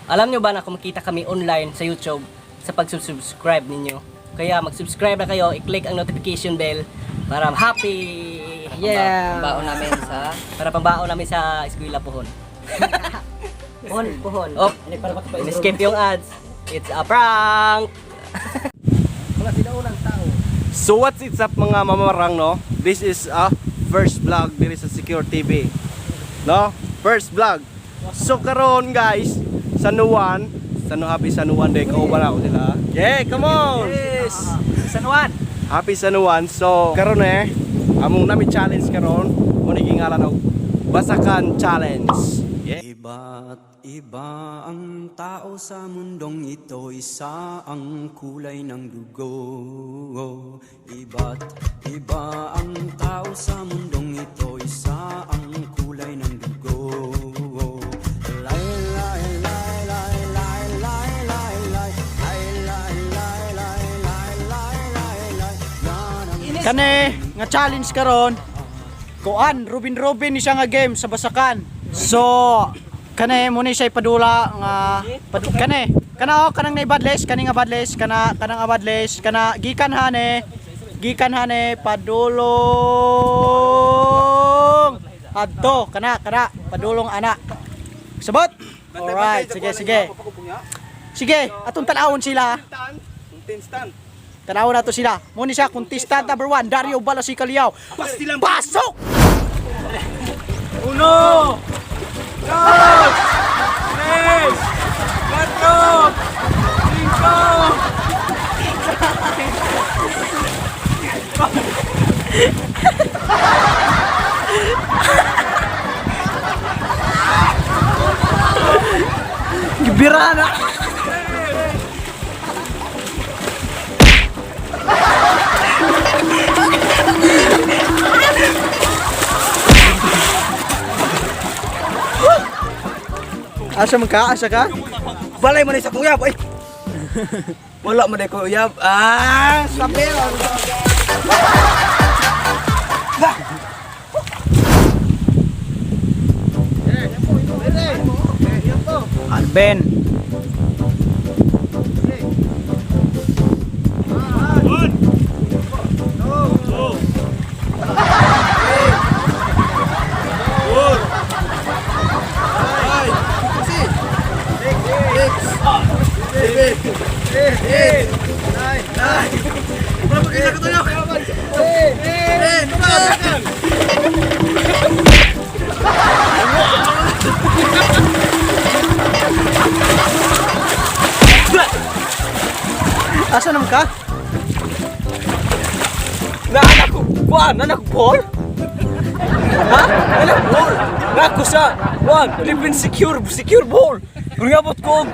Alam nyo ba na kumikita kami online sa YouTube sa pag-subscribe ninyo? Kaya mag-subscribe na kayo, i-click ang notification bell para happy! Yeah! Pambaon namin sa... Para pambaon namin sa eskwela Puhon. Puhon. Oh, in-skip yung ads. It's a prank! Mga sinaunang tao. So what's it up mga mamarang, no? This is a first vlog diri sa Secure TV. No? First vlog. So karon guys, Sanuan, happy Sanuan day ko ba ako nila. Yeah, come on. Yes! Sanuan! Happy Sanuan. So karon among nami challenge karon, mo naging og Basakan Challenge. Yeah. Iba't iba ang tao sa mundong ito, isa ang kulay ng dugo. Iba't iba ang tao sa mundong ito, isa ang kulay ng dugo. Lay lay lay lay lay lay lay lay lay lay lay lay lay lay lay. Kani nga challenge karon kuan Robin ni siya nga game sa Basakan. So kani mo ni siya ipadula nga kani kanang naibadless kani nga badless kanang abadless kana gikan hane padulong adto kana padulong ana. Sabot. Alright, sige atong tanawon sila. Tanaw na to sila. Muna siya, contestant number 1, Dario Balasicaliao. Pasok! 1, 2, 3, 4, 5, 6, 7. Gibirana! Asa ka? Balay mo na sa kuyab, ay! Wala mo na kuyab. Sabi lang. Alben. Asa naman ka? Naanak ko ball? Ha? Naanak ball? Nako sa Philippine secure ball. Ngabot ko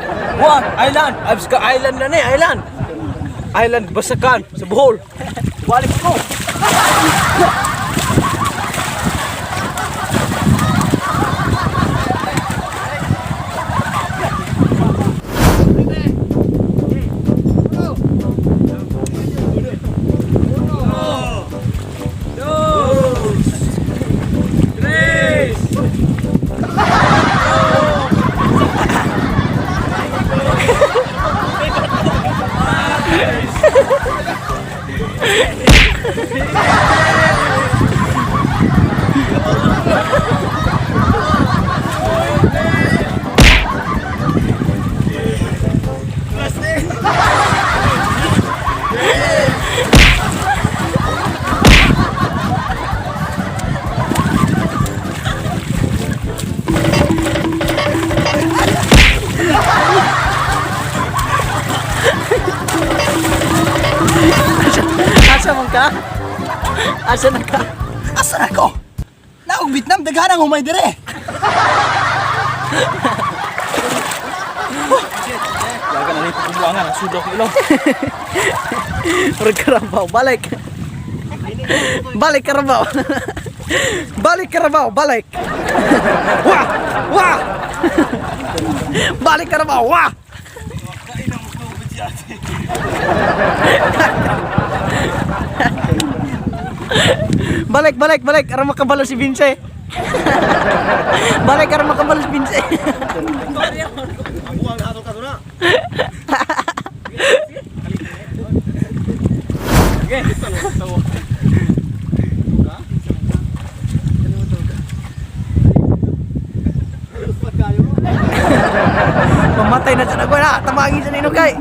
island. Abs ka island na island. Island Basakan sa Bohol. Balik ko. Asa na ka? Asa na ko? Naog Vietnam, daghanang humay dire. Laga na rito kumuangan, sudok ilo. Karabaw, balik. Balik Karabaw. Balik Karabaw, balik. Wah! Balik Karabaw, wah! Balik, ara makabalo si Vince. Balik, ara makabalo si Vince. Mamatay na siya na ko na. Tamangin siya nino kay.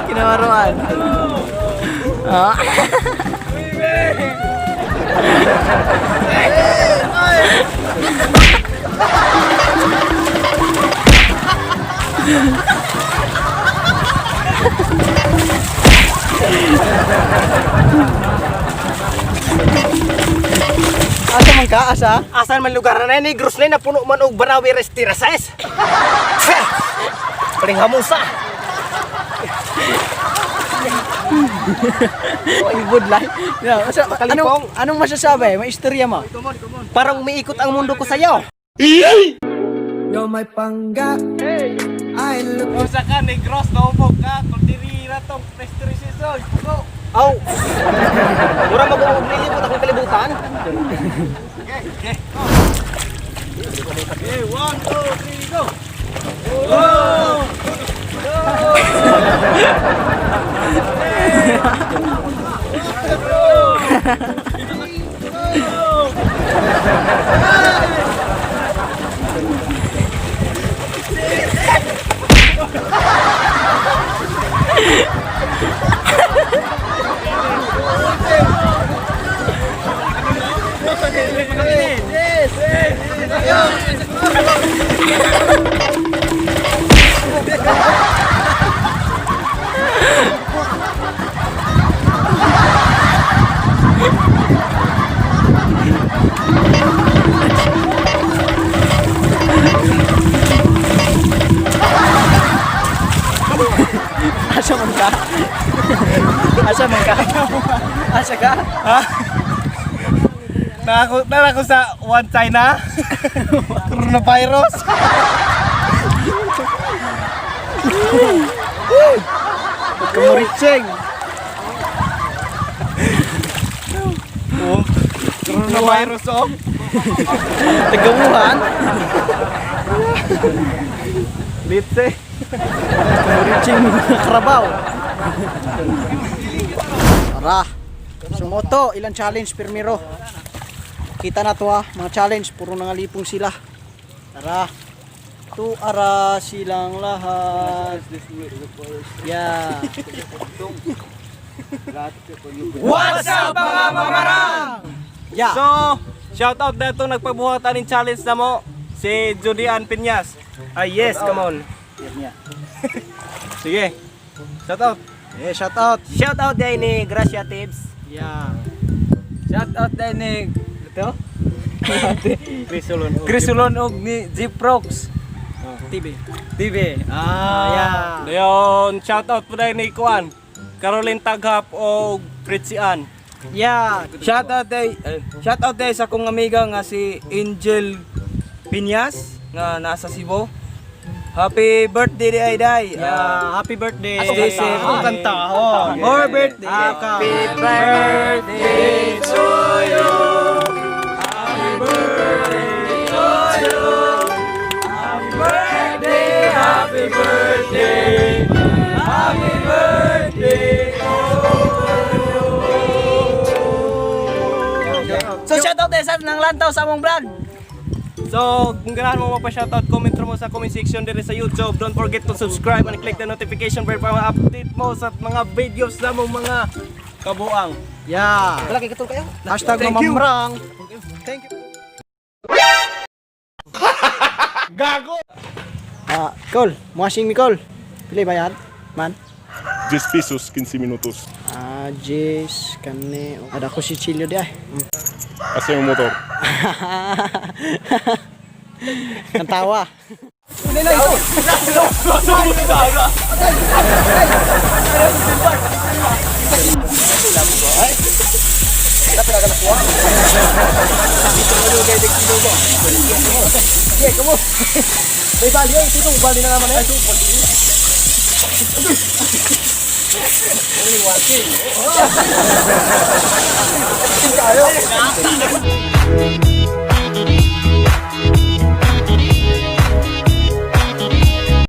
Kinawaruan. Ah. Asa man ka, asa? Asan man lugar na Negros na napuno man og Banawi Restirases. Paring hamusa. Oh, good life. Yeah, anong masasabi? May istorya mo? Parang umiikot ang mundo ko sa'yo. No may pangga I look Usa ka Negros naubog ka kung diri ra tong prestrisison. Aw. Mura mag-uog nilibot akong kalibutan. Okay, 1 2 3 go. Asa man ka? Asa man ka? Asa ka? Nako sa one China. Coronavirus. Kumuritsing. Coronavirus oh. Tagamuhan. Litse. Kumuritsing karabaw. Tara. Sumoto, ilang challenge pirmiro. Kita na to mga challenge, puro nangalipong sila. Tara. Tuara silang lahat. Yeah. What's up mga mamarang? Yeah. So, shout out na itong nagpabuhat aning challenge na mo, si Judian Piñas. Yes, come on. Sige. Shout out. Eh, shout out. Shout out day ni Gracia Tips. Yeah. Shout out din ni ito. Crisulon og ni Jeep Rocks. TV. TV. Yeah. Dayon, shout out po din ni Kuan. Caroline Taghap og Pritzian. Yeah. Shout out day sa kong amiga nga si Angel Piñas nga nasa Cebu. Happy birthday day day. Yeah, happy birthday. Stay safe. Kanta. More birthday. Happy birthday to you. Happy birthday to you. Happy birthday. Happy birthday. Happy birthday to you. So shout out sa nang lantaw sa among vlog. So, kung ganahan mo mapa-shoutout, comment mo sa comment section dito sa YouTube. Don't forget to subscribe and click the notification bell para ma-update mo sa mga videos na mong mga kabuang. Yeah. Wala kay katong kayo. Hashtag mamamrang. Thank you. Col, muasing mi Col. Pili bayad, man. 10 pesos, 15 minutos. Jis, kani, ada ko si Chilio di ay. Hace un motor. Ang tawa. Tayo.